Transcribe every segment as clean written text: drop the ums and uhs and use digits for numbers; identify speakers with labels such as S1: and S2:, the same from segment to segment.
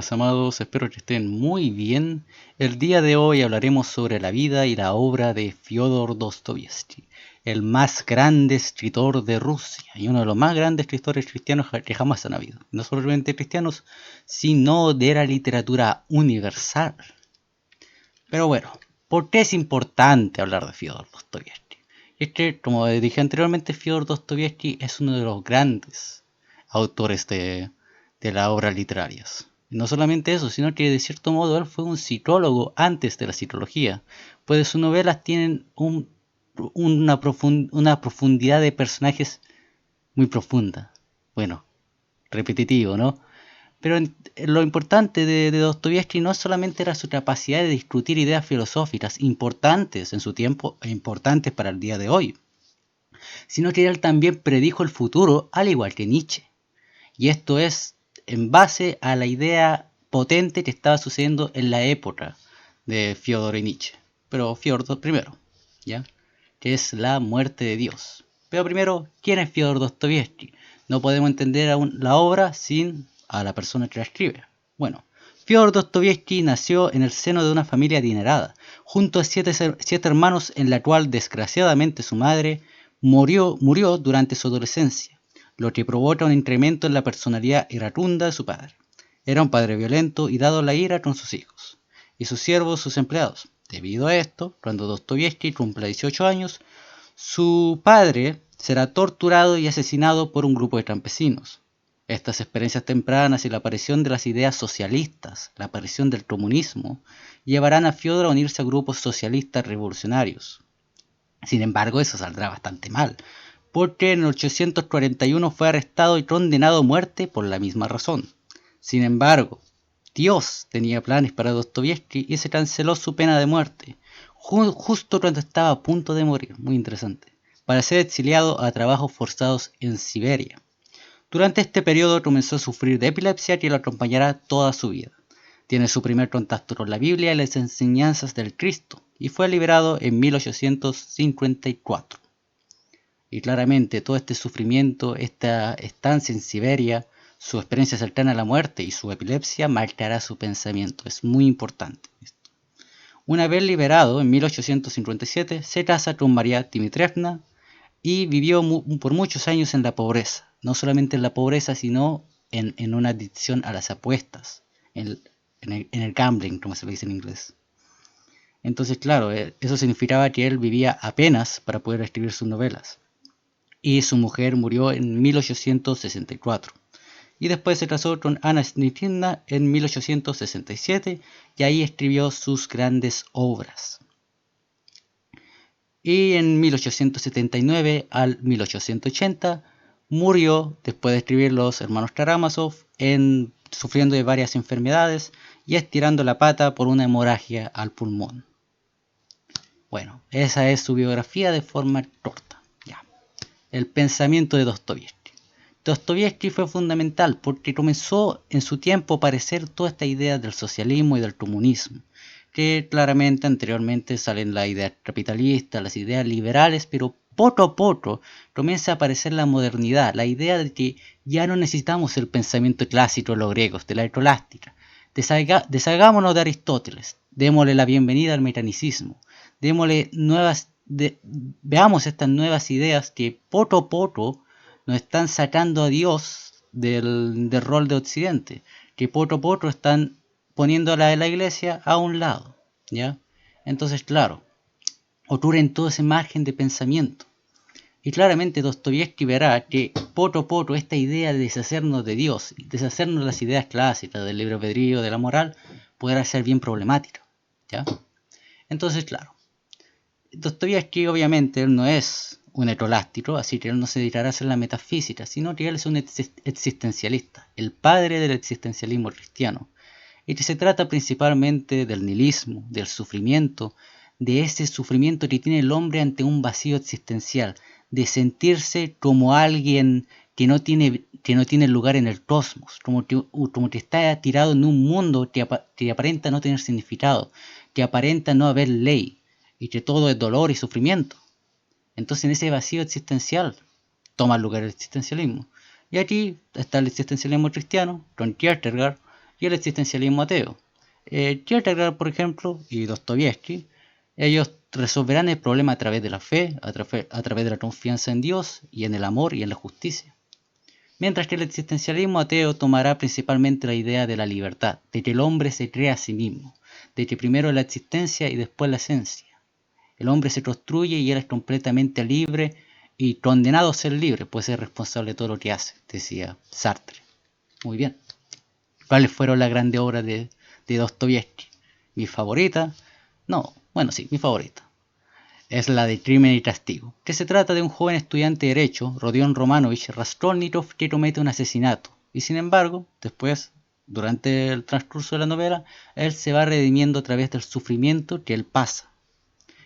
S1: buenas amados, espero que estén muy bien. El día de hoy hablaremos sobre la vida y la obra de Fyodor Dostoyevsky, el más grande escritor de Rusia y uno de los más grandes escritores cristianos que jamás han habido. No solamente cristianos, sino de la literatura universal. Pero bueno, ¿por qué es importante hablar de Fyodor Dostoyevsky? Es que, como dije anteriormente, Fyodor Dostoyevsky es uno de los grandes autores de las obras literarias. No solamente eso, sino que de cierto modo él fue un psicólogo antes de la psicología, pues sus novelas tienen una profundidad de personajes muy profunda. Bueno, repetitivo, ¿no? Pero lo importante de Dostoyevsky no solamente era su capacidad de discutir ideas filosóficas importantes en su tiempo e importantes para el día de hoy, sino que él también predijo el futuro al igual que Nietzsche. Y esto es en base a la idea potente que estaba sucediendo en la época de Fyodor y Nietzsche. Pero Fyodor primero, ¿ya? Que es la muerte de Dios. Pero primero, ¿quién es Fyodor Dostoyevsky? No podemos entender aún la obra sin a la persona que la escribe. Bueno, Fyodor Dostoyevsky nació en el seno de una familia adinerada, junto a siete hermanos, en la cual desgraciadamente su madre murió durante su adolescencia, lo que provoca un incremento en la personalidad iracunda de su padre. Era un padre violento y dado a la ira con sus hijos, y sus siervos, sus empleados. Debido a esto, cuando Dostoyevsky cumpla 18 años, su padre será torturado y asesinado por un grupo de campesinos. Estas experiencias tempranas y la aparición de las ideas socialistas, la aparición del comunismo, llevarán a Fyodor a unirse a grupos socialistas revolucionarios. Sin embargo, eso saldrá bastante mal, porque en 841 fue arrestado y condenado a muerte por la misma razón. Sin embargo, Dios tenía planes para Dostoyevsky y se canceló su pena de muerte, justo cuando estaba a punto de morir, muy interesante, para ser exiliado a trabajos forzados en Siberia. Durante este periodo comenzó a sufrir de epilepsia que lo acompañará toda su vida. Tiene su primer contacto con la Biblia y las enseñanzas del Cristo, y fue liberado en 1854. Y claramente todo este sufrimiento, esta estancia en Siberia, su experiencia cercana a la muerte y su epilepsia marcará su pensamiento. Es muy importante esto. Una vez liberado, en 1857, se casa con María Dmitrievna y vivió por muchos años en la pobreza. No solamente en la pobreza, sino en una adicción a las apuestas, en el gambling, como se le dice en inglés. Entonces, claro, eso significaba que él vivía apenas para poder escribir sus novelas. Y su mujer murió en 1864. Y después se casó con Anna Snitina en 1867 y ahí escribió sus grandes obras. Y en 1879 al 1880 murió después de escribir Los Hermanos Karamazov, sufriendo de varias enfermedades y estirando la pata por una hemorragia al pulmón. Bueno, esa es su biografía de forma corta. Ya. El pensamiento de Dostoyevsky. Dostoyevsky fue fundamental porque comenzó en su tiempo a aparecer toda esta idea del socialismo y del comunismo, que claramente anteriormente salen las ideas capitalistas, las ideas liberales, pero poco a poco comienza a aparecer la modernidad, la idea de que ya no necesitamos el pensamiento clásico de los griegos, de la escolástica. Deshagámonos de Aristóteles, démosle la bienvenida al mecanicismo, veamos estas nuevas ideas que poco a poco nos están sacando a Dios del rol de Occidente, que poco a poco están poniendo a la iglesia a un lado, ¿ya? Entonces, claro, ocurre en todo ese margen de pensamiento. Y claramente Dostoyevsky verá que poco a poco esta idea de deshacernos de Dios, deshacernos de las ideas clásicas del libre albedrío, de la moral, podrá ser bien problemática, ¿ya? Entonces, claro, Dostoyevsky obviamente él no es un heterolástico, así que él no se dedicará a hacer la metafísica, sino que él es un existencialista, el padre del existencialismo cristiano, y que se trata principalmente del nihilismo, del sufrimiento, de ese sufrimiento que tiene el hombre ante un vacío existencial, de sentirse como alguien que no tiene lugar en el cosmos, como que está tirado en un mundo que aparenta no tener significado, que aparenta no haber ley, y que todo es dolor y sufrimiento. Entonces en ese vacío existencial toma lugar el existencialismo. Y aquí está el existencialismo cristiano, con Kierkegaard, y el existencialismo ateo. Kierkegaard, por ejemplo, y Dostoyevsky, ellos resolverán el problema a través de la fe, a través de la confianza en Dios y en el amor y en la justicia. Mientras que el existencialismo ateo tomará principalmente la idea de la libertad, de que el hombre se crea a sí mismo, de que primero la existencia y después la esencia. El hombre se construye y él es completamente libre y condenado a ser libre, puede ser responsable de todo lo que hace, decía Sartre. Muy bien. ¿Cuáles fueron las grandes obras de Dostoyevsky? Mi favorita, mi favorita es la de Crimen y Castigo, que se trata de un joven estudiante de Derecho, Rodion Romanovich Raskolnikov, que comete un asesinato. Y sin embargo, después, durante el transcurso de la novela, él se va redimiendo a través del sufrimiento que él pasa.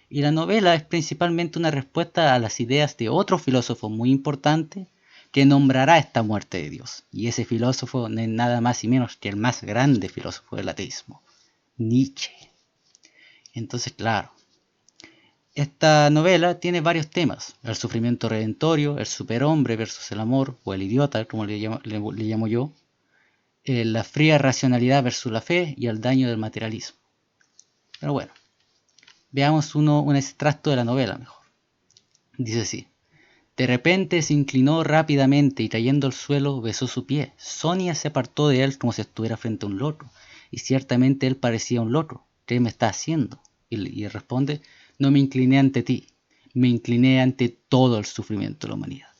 S1: Y la novela es principalmente una respuesta a las ideas de otro filósofo muy importante que nombrará esta muerte de Dios. Y ese filósofo no es nada más y menos que el más grande filósofo del ateísmo, Nietzsche. Entonces, claro, esta novela tiene varios temas: el sufrimiento redentorio, el superhombre versus el amor, o el idiota, como le llamo yo, la fría racionalidad versus la fe y el daño del materialismo. Pero bueno, veamos un extracto de la novela mejor. Dice así: de repente se inclinó rápidamente y cayendo al suelo besó su pie. Sonia se apartó de él como si estuviera frente a un loco, y ciertamente él parecía un loco. ¿Qué me está haciendo? Y él responde: no me incliné ante ti, me incliné ante todo el sufrimiento de la humanidad.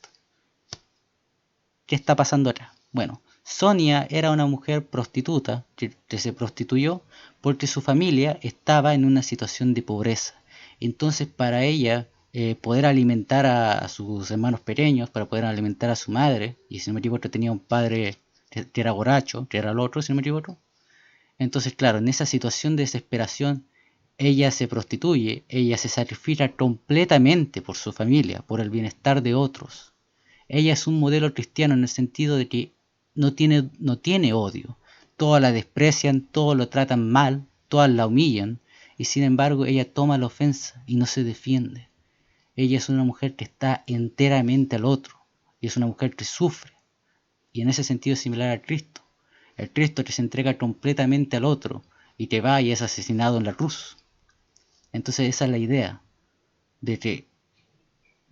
S1: ¿Qué está pasando acá? Bueno, Sonia era una mujer prostituta que se prostituyó porque su familia estaba en una situación de pobreza. Entonces, para ella poder alimentar a sus hermanos pequeños, para poder alimentar a su madre, y si no me equivoco tenía un padre que era borracho, que era el otro, si no me equivoco. Entonces, claro, en esa situación de desesperación, ella se prostituye, ella se sacrifica completamente por su familia, por el bienestar de otros. Ella es un modelo cristiano en el sentido de que no tiene odio. Todas la desprecian, todos lo tratan mal, todas la humillan, y sin embargo ella toma la ofensa y no se defiende. Ella es una mujer que está enteramente al otro, y es una mujer que sufre, y en ese sentido es similar al Cristo. El Cristo que se entrega completamente al otro, y que va y es asesinado en la cruz. Entonces esa es la idea, de que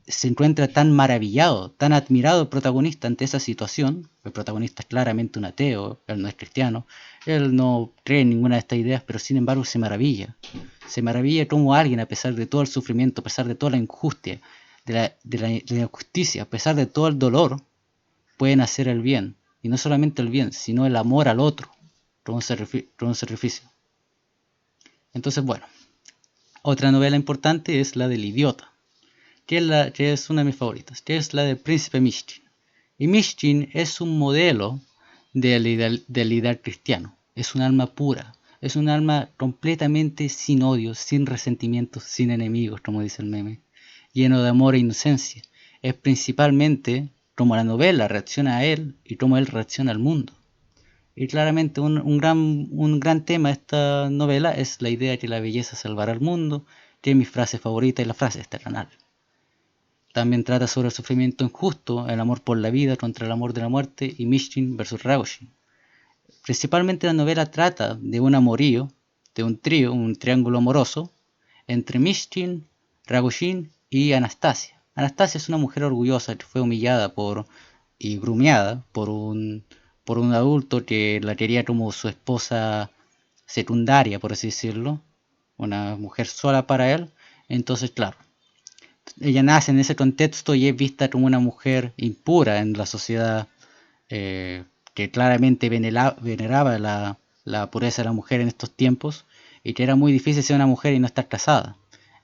S1: se encuentra tan maravillado, tan admirado el protagonista ante esa situación. El protagonista es claramente un ateo, él no es cristiano, él no cree en ninguna de estas ideas, pero sin embargo se maravilla. Se maravilla cómo alguien, a pesar de todo el sufrimiento, a pesar de toda la injusticia, de la injusticia, a pesar de todo el dolor, pueden hacer el bien. Y no solamente el bien, sino el amor al otro, con un sacrificio. Entonces, bueno, otra novela importante es la del idiota, que es una de mis favoritas, que es la del príncipe Mishkin. Y Mishkin es un modelo del ideal cristiano. Es un alma pura, es un alma completamente sin odio, sin resentimientos, sin enemigos, como dice el meme, lleno de amor e inocencia. Es principalmente como la novela reacciona a él y cómo él reacciona al mundo. Y claramente un gran tema de esta novela es la idea de que la belleza salvará al mundo, que es mi frase favorita y la frase de este canal. También trata sobre el sufrimiento injusto, el amor por la vida contra el amor de la muerte y Mishkin versus Ragoshin. Principalmente la novela trata de un amorío, de un trío, un triángulo amoroso, entre Mishkin, Ragoshin y Anastasia. Anastasia es una mujer orgullosa que fue humillada y grumeada por un adulto que la quería como su esposa secundaria, por así decirlo, una mujer sola para él. Entonces, claro, ella nace en ese contexto y es vista como una mujer impura en la sociedad, que claramente veneraba la pureza de la mujer en estos tiempos, y que era muy difícil ser una mujer y no estar casada.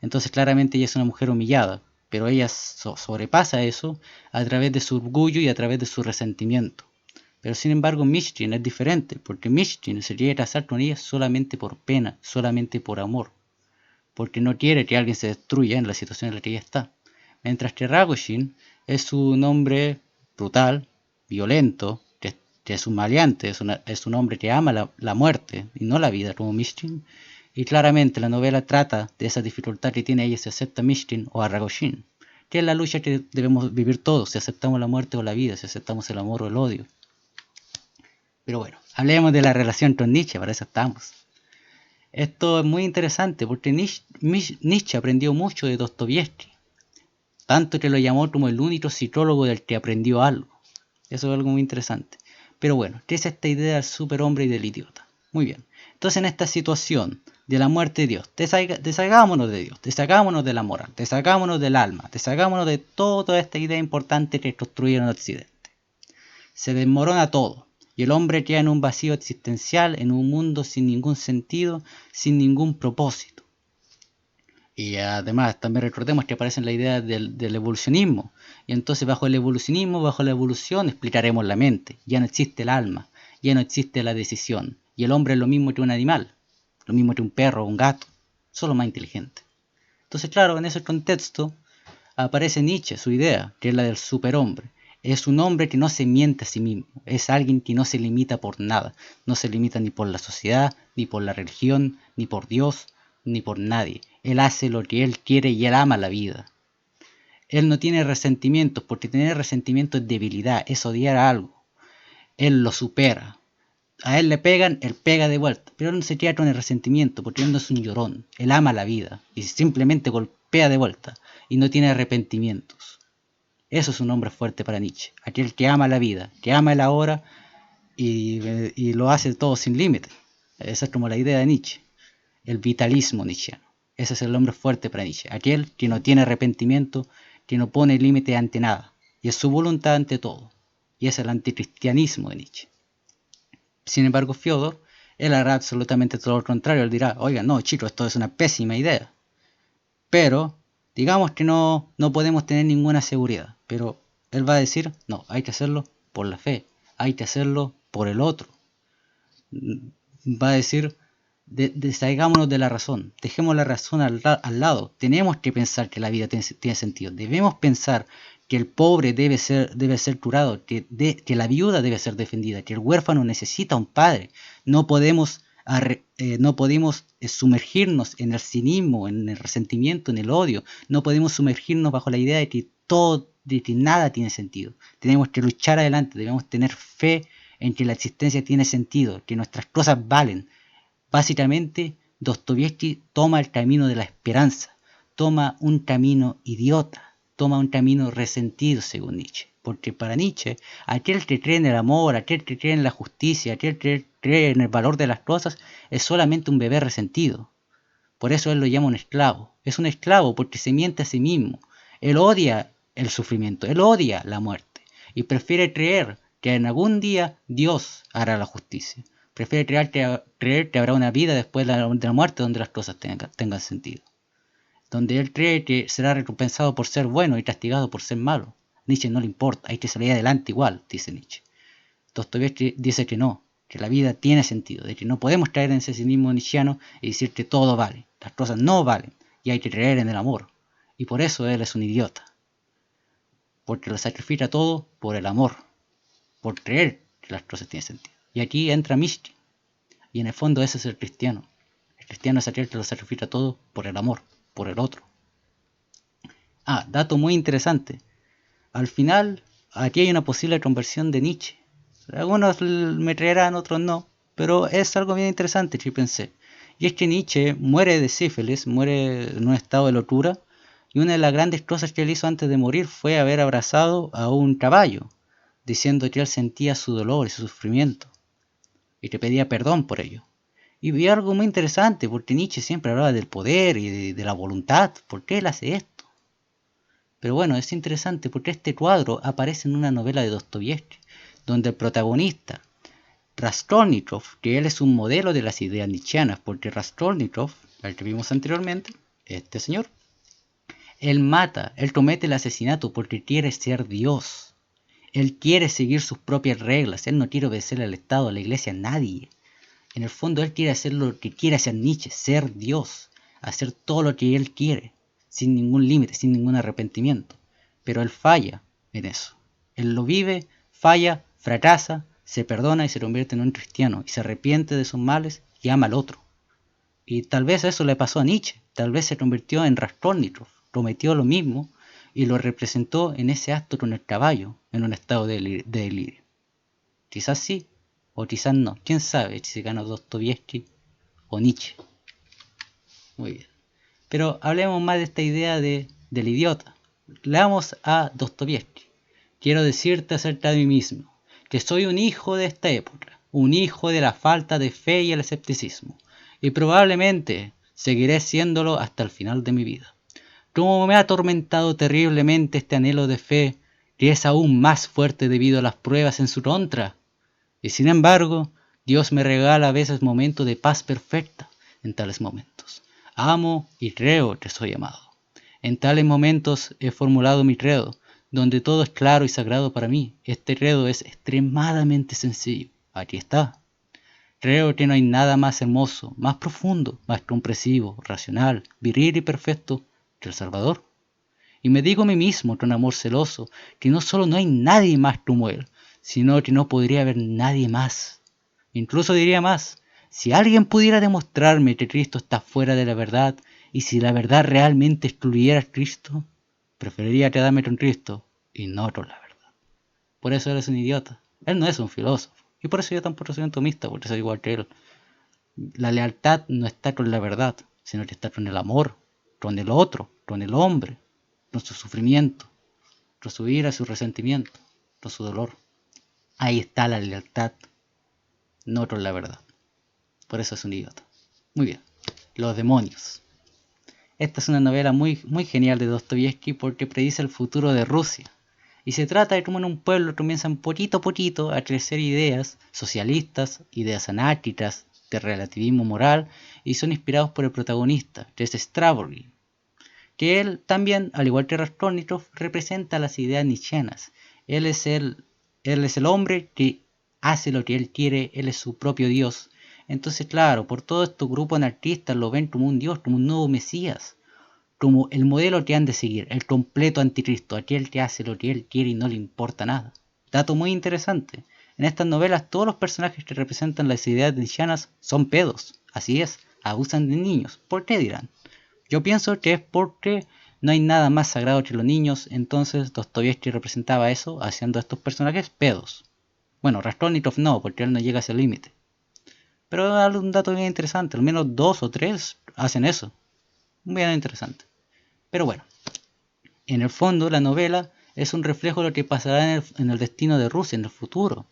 S1: Entonces claramente ella es una mujer humillada, pero ella sobrepasa eso a través de su orgullo y a través de su resentimiento. Pero sin embargo Mishkin es diferente, porque Mishkin se quiere casar con ella solamente por pena, solamente por amor, porque no quiere que alguien se destruya en la situación en la que ella está. Mientras que Ragoshin es un hombre brutal, violento, que es un maleante, es un hombre que ama la muerte y no la vida, como Mishkin. Y claramente la novela trata de esa dificultad que tiene ella si acepta a Mishkin o a Ragoshin, que es la lucha que debemos vivir todos, si aceptamos la muerte o la vida, si aceptamos el amor o el odio. Pero bueno, hablemos de la relación con Nietzsche, para eso estamos. Esto es muy interesante porque Nietzsche aprendió mucho de Dostoyevsky, tanto que lo llamó como el único psicólogo del que aprendió algo. Eso es algo muy interesante. Pero bueno, ¿qué es esta idea del superhombre y del idiota? Muy bien. Entonces en esta situación de la muerte de Dios, deshagámonos de Dios, deshagámonos de la moral, deshagámonos del alma, deshagámonos de toda esta idea importante que construyeron en Occidente. Se desmorona todo y el hombre queda en un vacío existencial, en un mundo sin ningún sentido, sin ningún propósito. Y además también recordemos que aparece la idea del evolucionismo. Y entonces bajo el evolucionismo, bajo la evolución, explicaremos la mente. Ya no existe el alma, ya no existe la decisión. Y el hombre es lo mismo que un animal, lo mismo que un perro o un gato, solo más inteligente. Entonces claro, en ese contexto aparece Nietzsche, su idea, que es la del superhombre. Es un hombre que no se miente a sí mismo, es alguien que no se limita por nada, no se limita ni por la sociedad, ni por la religión, ni por Dios, ni por nadie. Él hace lo que él quiere y él ama la vida. Él no tiene resentimientos, porque tener resentimiento es debilidad, es odiar a algo. Él lo supera. A él le pegan, él pega de vuelta, pero él no se queda con el resentimiento, porque él no es un llorón, él ama la vida y simplemente golpea de vuelta y no tiene arrepentimientos. Eso es un hombre fuerte para Nietzsche, aquel que ama la vida, que ama el ahora y lo hace todo sin límite. Esa es como la idea de Nietzsche, el vitalismo nietzscheano. Ese es el hombre fuerte para Nietzsche, aquel que no tiene arrepentimiento, que no pone límite ante nada, y es su voluntad ante todo. Y es el anticristianismo de Nietzsche. Sin embargo, Fyodor, él hará absolutamente todo lo contrario. Él dirá, oiga, no, chicos, esto es una pésima idea. Pero, digamos que no podemos tener ninguna seguridad. Pero él va a decir, no, hay que hacerlo por la fe, hay que hacerlo por el otro. Va a decir, desaigámonos de la razón, dejemos la razón al lado. Tenemos que pensar que la vida tiene sentido. Debemos pensar que el pobre debe ser curado, que la viuda debe ser defendida, que el huérfano necesita un padre. No podemos sumergirnos en el cinismo, en el resentimiento, en el odio. No podemos sumergirnos bajo la idea de que nada tiene sentido. Tenemos que luchar adelante, debemos tener fe en que la existencia tiene sentido, que nuestras cosas valen. Básicamente, Dostoyevsky toma el camino de la esperanza, toma un camino idiota, toma un camino resentido, según Nietzsche. Porque para Nietzsche, aquel que cree en el amor, aquel que cree en la justicia, aquel que cree en el valor de las cosas, es solamente un bebé resentido. Por eso él lo llama un esclavo. Es un esclavo porque se miente a sí mismo. Él odia el sufrimiento, él odia la muerte y prefiere creer que en algún día Dios hará la justicia. Prefiere creer que habrá una vida después de la muerte donde las cosas tengan sentido. Donde él cree que será recompensado por ser bueno y castigado por ser malo. Nietzsche no le importa, hay que salir adelante igual, dice Nietzsche. Dostoyevsky dice que no, que la vida tiene sentido, de que no podemos caer en ese cinismo nietzscheano y decir que todo vale, las cosas no valen y hay que creer en el amor. Y por eso él es un idiota, porque lo sacrifica todo por el amor, por creer que las cosas tienen sentido. Y aquí entra Misty, y en el fondo ese es el cristiano. El cristiano es aquel que lo sacrifica todo por el amor, por el otro. Ah, dato muy interesante. Al final, aquí hay una posible conversión de Nietzsche. Algunos me creerán, otros no, pero es algo bien interesante que pensé. Y es que Nietzsche muere de sífilis, muere en un estado de locura, y una de las grandes cosas que él hizo antes de morir fue haber abrazado a un caballo, diciendo que él sentía su dolor y su sufrimiento, y que pedía perdón por ello. Y vi algo muy interesante, porque Nietzsche siempre hablaba del poder y de la voluntad. ¿Por qué él hace esto? Pero bueno, es interesante porque este cuadro aparece en una novela de Dostoyevsky, donde el protagonista, Raskolnikov, que él es un modelo de las ideas nietzscheanas, porque Raskolnikov, al que vimos anteriormente, este señor, él comete el asesinato porque quiere ser Dios. Él quiere seguir sus propias reglas, él no quiere obedecer al Estado, a la iglesia, a nadie. En el fondo él quiere hacer lo que quiere hacer Nietzsche, ser Dios, hacer todo lo que él quiere, sin ningún límite, sin ningún arrepentimiento. Pero él falla en eso. Él lo vive, falla, fracasa, se perdona y se convierte en un cristiano y se arrepiente de sus males y ama al otro. Y tal vez eso le pasó a Nietzsche, tal vez se convirtió en Raskolnikov, prometió lo mismo y lo representó en ese acto con el caballo, en un estado de delirio. Quizás sí, O quizás no. ¿Quién sabe si ganó Dostoyevsky o Nietzsche? Muy bien. Pero hablemos más de esta idea del idiota. Leamos a Dostoyevsky. Quiero decirte acerca de mí mismo, que soy un hijo de esta época, un hijo de la falta de fe y el escepticismo, y probablemente seguiré siéndolo hasta el final de mi vida. Como me ha atormentado terriblemente este anhelo de fe, que es aún más fuerte debido a las pruebas en su contra. Y sin embargo, Dios me regala a veces momentos de paz perfecta en tales momentos. Amo y creo que soy amado. En tales momentos he formulado mi credo, donde todo es claro y sagrado para mí. Este credo es extremadamente sencillo. Aquí está. Creo que no hay nada más hermoso, más profundo, más comprensivo, racional, viril y perfecto que el Salvador. Y me digo a mí mismo con amor celoso que no solo no hay nadie más como Él, sino que no podría haber nadie más. Incluso diría más, si alguien pudiera demostrarme que Cristo está fuera de la verdad y si la verdad realmente excluyera a Cristo, preferiría quedarme con Cristo y no con la verdad. Por eso Él es un idiota. Él no es un filósofo. Y por eso yo tampoco soy entomista, porque soy igual que Él. La lealtad no está con la verdad, sino que está con el amor, con el otro, con el hombre, con su sufrimiento, con su ira, su resentimiento, con su dolor. Ahí está la lealtad, no con la verdad. Por eso es un idiota. Muy bien. Los demonios. Esta es una novela muy genial de Dostoyevsky porque predice el futuro de Rusia. Y se trata de cómo en un pueblo comienzan poquito a poquito a crecer ideas socialistas, ideas anárquicas, de relativismo moral, y son inspirados por el protagonista, que es Stravosky, que él también, al igual que Raskolnikov, representa las ideas nietzscheanas. Él es el hombre que hace lo que él quiere, él es su propio Dios. Entonces, claro, por todo estos grupos anarquistas lo ven como un Dios, como un nuevo Mesías, como el modelo que han de seguir, el completo anticristo, aquel que hace lo que él quiere y no le importa nada. Dato muy interesante, en estas novelas todos los personajes que representan las ideas nietzscheanas son pedos, así es, abusan de niños. ¿Por qué dirán? Yo pienso que es porque no hay nada más sagrado que los niños, entonces Dostoyevsky representaba eso haciendo a estos personajes pedos. Bueno, Raskolnikov no, porque él no llega a ese límite. Pero hay un dato bien interesante, al menos 2 o 3 hacen eso. Bien interesante. Pero bueno, en el fondo la novela es un reflejo de lo que pasará en el destino de Rusia en el futuro.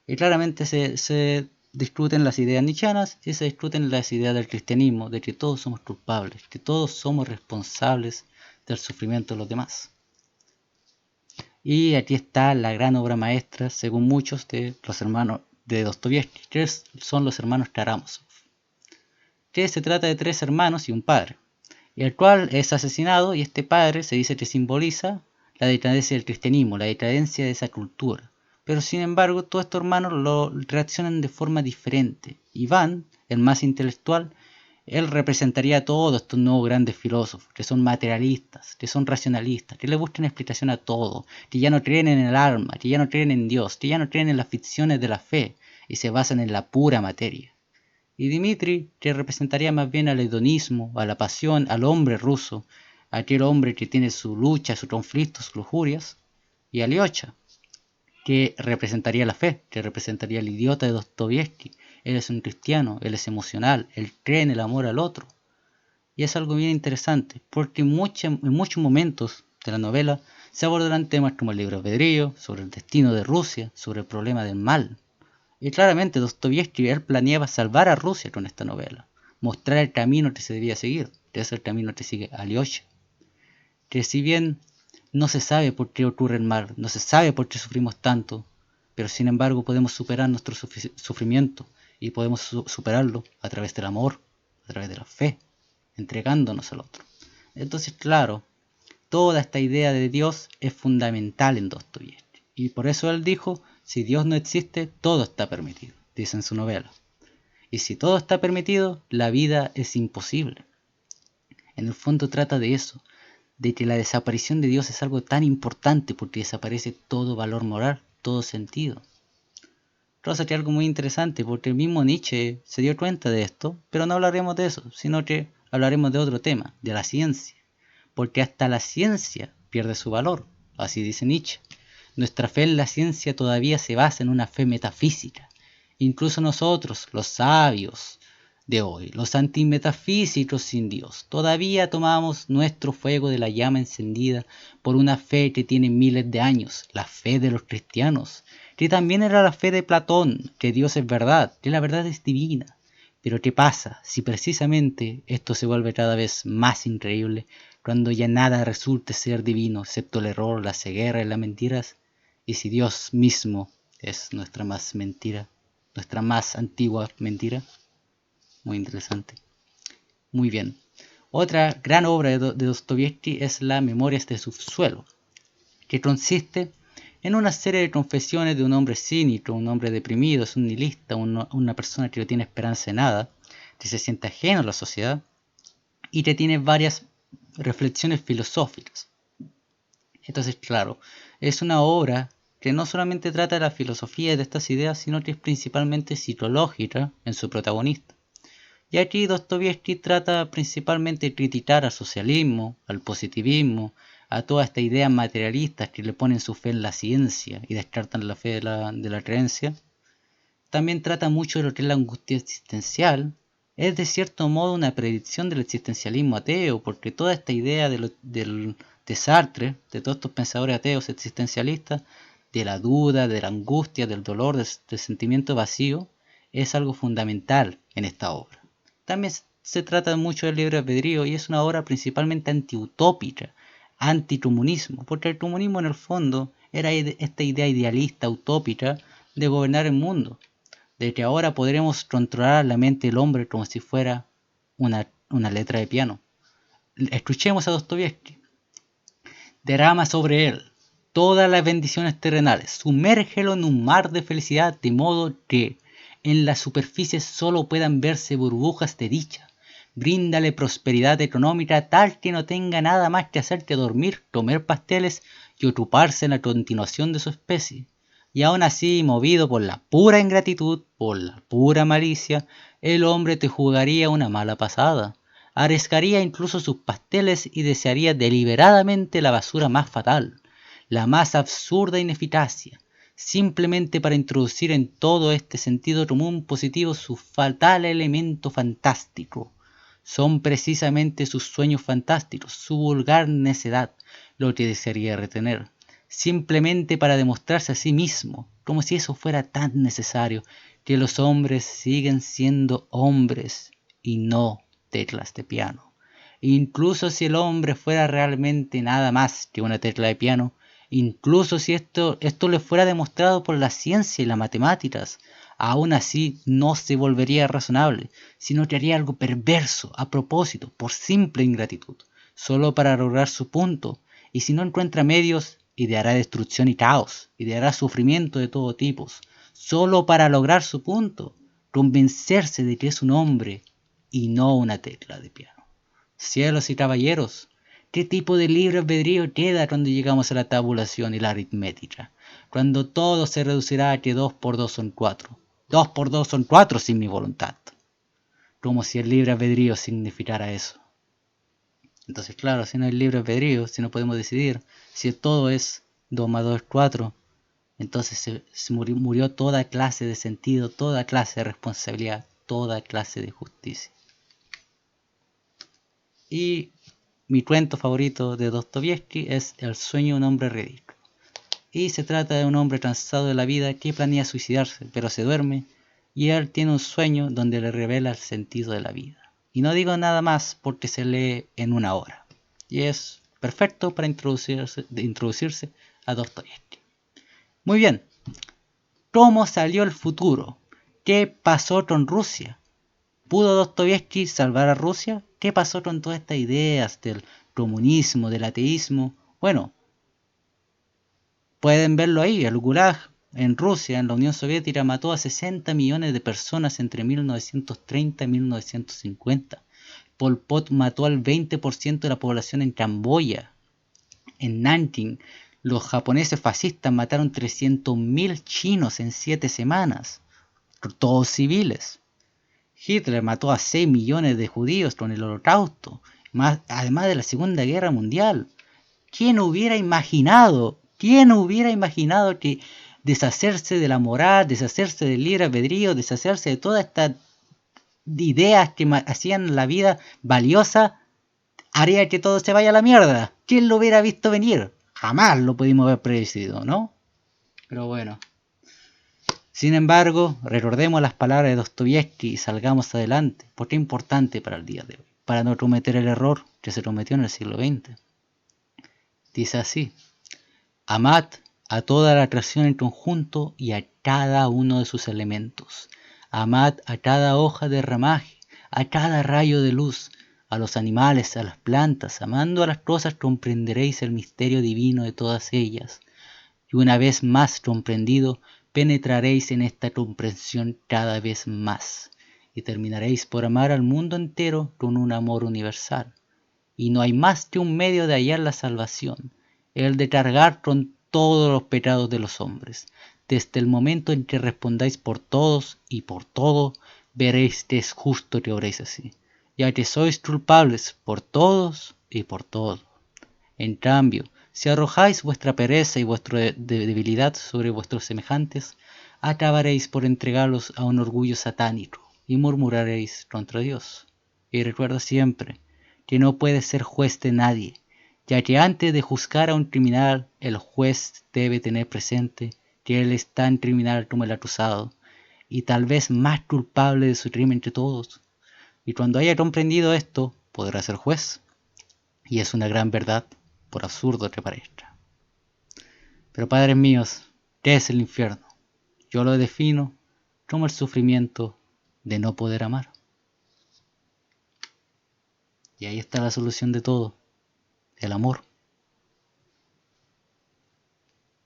S1: Y claramente se discuten las ideas nietzscheanas y se discuten las ideas del cristianismo, de que todos somos culpables, que todos somos responsables del sufrimiento de los demás. Y aquí está la gran obra maestra, según muchos, de los hermanos de Dostoyevsky, que son los hermanos Karamazov, que se trata de 3 hermanos y un padre, el cual es asesinado y este padre se dice que simboliza la decadencia del cristianismo, la decadencia de esa cultura. Pero sin embargo, todos estos hermanos lo reaccionan de forma diferente. Iván, el más intelectual, él representaría a todos estos nuevos grandes filósofos, que son materialistas, que son racionalistas, que le buscan explicación a todo, que ya no creen en el alma, que ya no creen en Dios, que ya no creen en las ficciones de la fe y se basan en la pura materia. Y Dmitri, que representaría más bien al hedonismo, a la pasión, al hombre ruso, aquel hombre que tiene su lucha, sus conflictos, sus lujurias, y Alyosha, que representaría la fe, que representaría el idiota de Dostoyevsky. Él es un cristiano, él es emocional, él cree en el amor al otro. Y es algo bien interesante, porque en muchos momentos de la novela se abordarán temas como el libre albedrío, sobre el destino de Rusia, sobre el problema del mal. Y claramente Dostoyevsky él planeaba salvar a Rusia con esta novela, mostrar el camino que se debía seguir, que es el camino que sigue Alyosha. Que si bien no se sabe por qué ocurre el mal, no se sabe por qué sufrimos tanto, pero sin embargo podemos superar nuestro sufrimiento y podemos superarlo a través del amor, a través de la fe, entregándonos al otro. Entonces, claro, toda esta idea de Dios es fundamental en Dostoyevsky. Y por eso él dijo, si Dios no existe, todo está permitido, dice en su novela. Y si todo está permitido, la vida es imposible. En el fondo trata de eso, de que la desaparición de Dios es algo tan importante porque desaparece todo valor moral, todo sentido. Rosa que algo muy interesante porque el mismo Nietzsche se dio cuenta de esto, pero no hablaremos de eso, sino que hablaremos de otro tema, de la ciencia. Porque hasta la ciencia pierde su valor, así dice Nietzsche. Nuestra fe en la ciencia todavía se basa en una fe metafísica, Incluso nosotros, los sabios de hoy, los antimetafísicos sin Dios, todavía tomamos nuestro fuego de la llama encendida por una fe que tiene miles de años, la fe de los cristianos, que también era la fe de Platón, que Dios es verdad, que la verdad es divina. Pero ¿qué pasa si precisamente esto se vuelve cada vez más increíble cuando ya nada resulte ser divino excepto el error, la ceguera y las mentiras? Y si Dios mismo es nuestra más mentira, nuestra más antigua mentira. Muy interesante. Muy bien. Otra gran obra de Dostoyevsky es La Memorias de Subsuelo, que consiste en una serie de confesiones de un hombre cínico, un hombre deprimido, es un nihilista, una persona que no tiene esperanza en nada, que se siente ajeno a la sociedad y que tiene varias reflexiones filosóficas. Entonces, claro, es una obra que no solamente trata de la filosofía y de estas ideas, sino que es principalmente psicológica en su protagonista. Y aquí Dostoyevsky trata principalmente de criticar al socialismo, al positivismo, a todas estas ideas materialistas que le ponen su fe en la ciencia y descartan la fe de la creencia. También trata mucho de lo que es la angustia existencial. Es de cierto modo una predicción del existencialismo ateo, porque toda esta idea de Sartre, de todos estos pensadores ateos existencialistas, de la duda, de la angustia, del dolor, del sentimiento vacío, es algo fundamental en esta obra. También se trata mucho del libre albedrío y es una obra principalmente antiutópica, anticomunismo, porque el comunismo en el fondo era esta idea idealista, utópica, de gobernar el mundo, de que ahora podremos controlar la mente del hombre como si fuera una letra de piano. Escuchemos a Dostoyevsky. Derrama sobre él todas las bendiciones terrenales, sumérgelo en un mar de felicidad de modo que en la superficie solo puedan verse burbujas de dicha. Bríndale prosperidad económica tal que no tenga nada más que hacer que dormir, comer pasteles y ocuparse en la continuación de su especie. Y aún así, movido por la pura ingratitud, por la pura malicia, el hombre te jugaría una mala pasada. Arriesgaría incluso sus pasteles y desearía deliberadamente la basura más fatal, la más absurda ineficacia, simplemente para introducir en todo este sentido común positivo su fatal elemento fantástico. Son precisamente sus sueños fantásticos, su vulgar necedad, lo que desearía retener, simplemente para demostrarse a sí mismo, como si eso fuera tan necesario, que los hombres siguen siendo hombres y no teclas de piano. Incluso si el hombre fuera realmente nada más que una tecla de piano, incluso si esto le fuera demostrado por la ciencia y las matemáticas, aún así no se volvería razonable, sino que haría algo perverso, a propósito, por simple ingratitud, solo para lograr su punto, y si no encuentra medios, ideará destrucción y caos, ideará sufrimiento de todo tipo, solo para lograr su punto, convencerse de que es un hombre y no una tecla de piano. Cielos y caballeros, ¿qué tipo de libre albedrío queda cuando llegamos a la tabulación y la aritmética? Cuando todo se reducirá a que 2 por 2 son 4. 2 por 2 son 4 sin mi voluntad. Como si el libre albedrío significara eso. Entonces, claro, si no hay libre albedrío, si no podemos decidir, si todo es 2 más 2 es 4, entonces se murió toda clase de sentido, toda clase de responsabilidad, toda clase de justicia. Y mi cuento favorito de Dostoyevsky es El sueño de un hombre ridículo. Y se trata de un hombre cansado de la vida que planea suicidarse, pero se duerme, y él tiene un sueño donde le revela el sentido de la vida. Y no digo nada más porque se lee en una hora. Y es perfecto para introducirse a Dostoyevsky. Muy bien. ¿Cómo salió el futuro? ¿Qué pasó con Rusia? ¿Pudo Dostoyevsky salvar a Rusia? ¿Qué pasó con todas estas ideas del comunismo, del ateísmo? Bueno, pueden verlo ahí. El Gulag en Rusia, en la Unión Soviética, mató a 60 millones de personas entre 1930 y 1950. Pol Pot mató al 20% de la población en Camboya. En Nanking, los japoneses fascistas mataron 300.000 chinos en 7 semanas, todos civiles. Hitler mató a 6 millones de judíos con el Holocausto, además de la Segunda Guerra Mundial. ¿Quién hubiera imaginado que deshacerse de la moral, deshacerse del libre albedrío, deshacerse de todas estas ideas que hacían la vida valiosa, haría que todo se vaya a la mierda. ¿Quién lo hubiera visto venir? Jamás lo pudimos haber predecido, ¿no? Pero bueno. Sin embargo, recordemos las palabras de Dostoyevsky y salgamos adelante, porque es importante para el día de hoy, para no cometer el error que se cometió en el siglo XX. Dice así: amad a toda la creación en conjunto y a cada uno de sus elementos. Amad a cada hoja de ramaje, a cada rayo de luz, a los animales, a las plantas. Amando a las cosas comprenderéis el misterio divino de todas ellas. Y una vez más comprendido, penetraréis en esta comprensión cada vez más. Y terminaréis por amar al mundo entero con un amor universal. Y no hay más que un medio de hallar la salvación, el de cargar con todos los pecados de los hombres. Desde el momento en que respondáis por todos y por todo, veréis que es justo que obréis así, ya que sois culpables por todos y por todo. En cambio, si arrojáis vuestra pereza y vuestra debilidad sobre vuestros semejantes, acabaréis por entregarlos a un orgullo satánico y murmuraréis contra Dios. Y recuerda siempre que no puedes ser juez de nadie, ya que antes de juzgar a un criminal, el juez debe tener presente que él es tan criminal como el acusado, y tal vez más culpable de su crimen que todos. Y cuando haya comprendido esto, podrá ser juez. Y es una gran verdad, por absurdo que parezca. Pero padres míos, ¿qué es el infierno? Yo lo defino como el sufrimiento de no poder amar. Y ahí está la solución de todo, el amor.